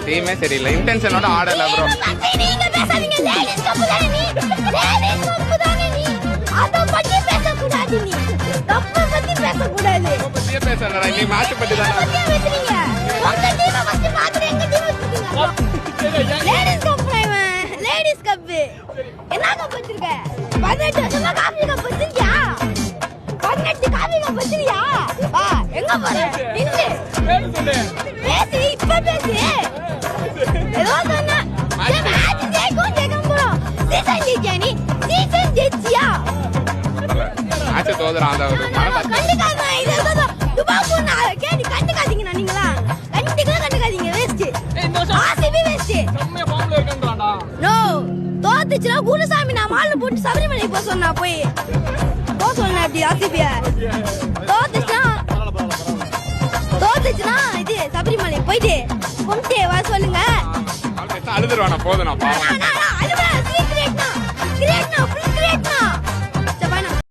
டீமே சரியில்லை, இன்டென்ஷனோட ஆடல ப்ரோ. நீங்க பேசாதீங்க, லேடிஸ் கப் தானே நீ, லேடிஸ் கப் தானே நீ, அத பத்தி பேச கூடாது, நீ கப் பத்தி பேச கூடாது. பத்தியே பேசறடா, நீ மேட்ச் பத்தி தான பேசுறீங்க. உங்க டீம் ஃபர்ஸ்ட் பாத்துட்டு எங்க டீம் வச்சிருக்கீங்க. லேடிஸ் கப் இவன், லேடிஸ் கப் என்ன கப் வச்சிருக்க? 18 வருஷமா காபி கப் வச்சிருக்கியா? 18 காபி கப் வச்சிருக்கியா? வா எங்க போற? இங்க பேசி, இப்ப பேசி. ஏதோ சொன்னா மேட்ச் ஜெயிக்கும் ஜெயிக்கும் போறோம். சீசன் ஜெயிச்சியா நீ? சீசன் ஜெயிச்சியா? மேட்ச் தோதுறான் அந்த ஒரு கண்டுக்காம இது ஏதோ துபாக்கு நான் கேடி கண்டுக்காதீங்க நீங்களா? கண்டுக்காதீங்க வேஸ்ட். ஆசிபி வேஸ்ட். செம்ம ஃபார்ம்ல இருக்கேன்றான்டா. நோ தோத்துச்சுனா குருசாமி நான் மாலை போட்டு சபரிமலை போக சொன்னா போய் போ சொன்னா அப்படி ஆசிபியா தோத்துச்சுனா இது சபரிமலை போயிட்டு கும்பிட்டு வா சொல்லுங்க. அழுதுருவானா போதும் நான் பாவம். அது